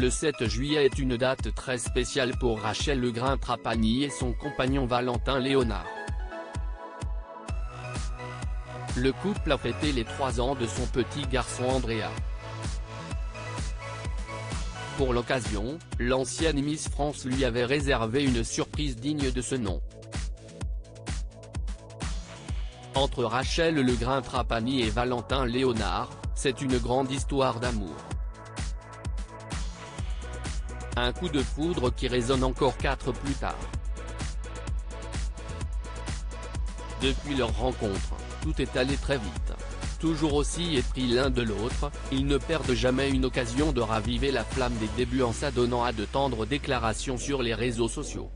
Le 7 juillet est une date très spéciale pour Rachel Legrin-Trapani et son compagnon Valentin Léonard. Le couple a fêté les 3 ans de son petit garçon Andrea. Pour l'occasion, l'ancienne Miss France lui avait réservé une surprise digne de ce nom. Entre Rachel Legrin-Trapani et Valentin Léonard, c'est une grande histoire d'amour. Un coup de foudre qui résonne encore 4 plus tard. Depuis leur rencontre, tout est allé très vite. Toujours aussi épris l'un de l'autre, ils ne perdent jamais une occasion de raviver la flamme des débuts en s'adonnant à de tendres déclarations sur les réseaux sociaux.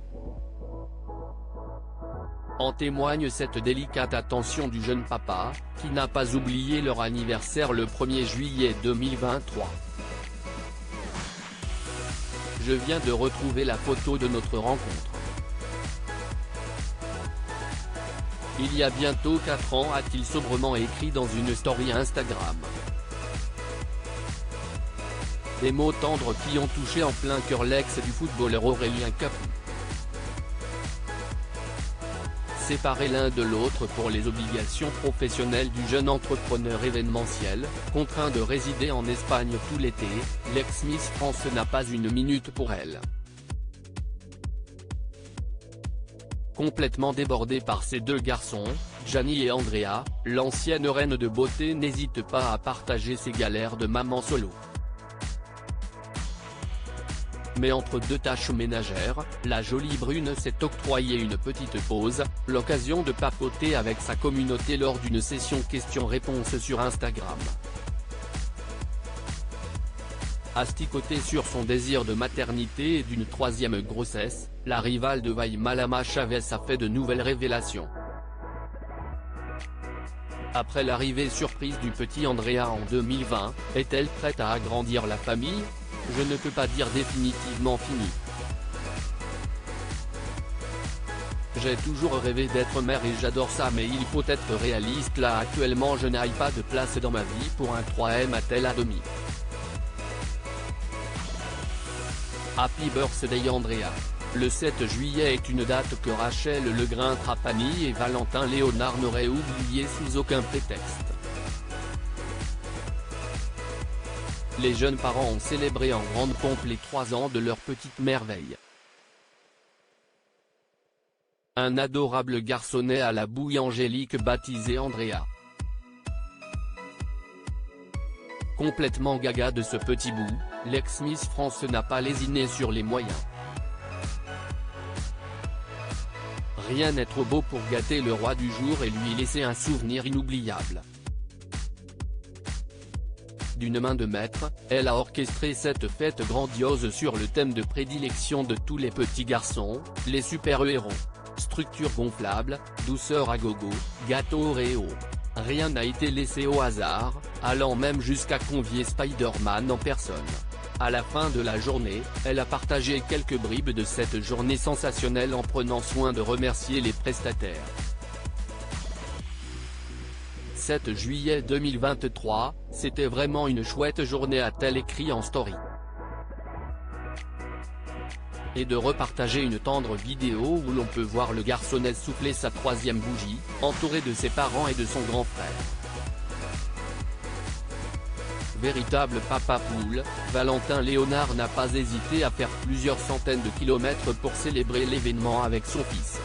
En témoigne cette délicate attention du jeune papa, qui n'a pas oublié leur anniversaire le 1er juillet 2023. Je viens de retrouver la photo de notre rencontre. Il y a bientôt 4 ans, a-t-il sobrement écrit dans une story Instagram. Des mots tendres qui ont touché en plein cœur l'ex du footballeur Aurélien Capoue. Séparés l'un de l'autre pour les obligations professionnelles du jeune entrepreneur événementiel, contraint de résider en Espagne tout l'été, l'ex-Miss France n'a pas une minute pour elle. Complètement débordée par ses 2 garçons, Gianni et Andrea, l'ancienne reine de beauté n'hésite pas à partager ses galères de maman solo. Mais entre 2 tâches ménagères, la jolie brune s'est octroyée une petite pause, l'occasion de papoter avec sa communauté lors d'une session questions-réponses sur Instagram. Asticoté sur son désir de maternité et d'une 3e grossesse, la rivale de Vaille Malama Chavez a fait de nouvelles révélations. Après l'arrivée surprise du petit Andrea en 2020, est-elle prête à agrandir la famille? Je ne peux pas dire définitivement fini. J'ai toujours rêvé d'être mère et j'adore ça, mais il faut être réaliste, là actuellement je n'ai pas de place dans ma vie pour un 3M, a-t-elle admis. Happy birthday Andrea. Le 7 juillet est une date que Rachel Legrin-Trapani et Valentin Léonard n'auraient oublié sous aucun prétexte. Les jeunes parents ont célébré en grande pompe les 3 ans de leur petite merveille. Un adorable garçonnet à la bouille angélique baptisé Andrea. Complètement gaga de ce petit bout, l'ex-Miss France n'a pas lésiné sur les moyens. Rien n'est trop beau pour gâter le roi du jour et lui laisser un souvenir inoubliable. D'une main de maître, elle a orchestré cette fête grandiose sur le thème de prédilection de tous les petits garçons, les super-héros. Structure gonflable, douceur à gogo, gâteau Oreo. Rien n'a été laissé au hasard, allant même jusqu'à convier Spider-Man en personne. À la fin de la journée, elle a partagé quelques bribes de cette journée sensationnelle en prenant soin de remercier les prestataires. 7 juillet 2023, c'était vraiment une chouette journée, a-t-elle écrit en story. Et de repartager une tendre vidéo où l'on peut voir le garçonnet souffler sa 3e bougie, entouré de ses parents et de son grand frère. Véritable papa poule, Valentin Léonard n'a pas hésité à faire plusieurs centaines de kilomètres pour célébrer l'événement avec son fils.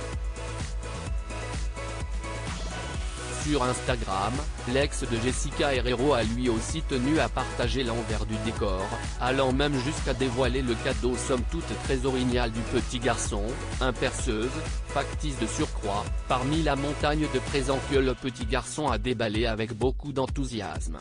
Sur Instagram, l'ex de Jessica Herrero a lui aussi tenu à partager l'envers du décor, allant même jusqu'à dévoiler le cadeau somme toute très original du petit garçon, un perceuse, factice de surcroît, parmi la montagne de présents que le petit garçon a déballé avec beaucoup d'enthousiasme.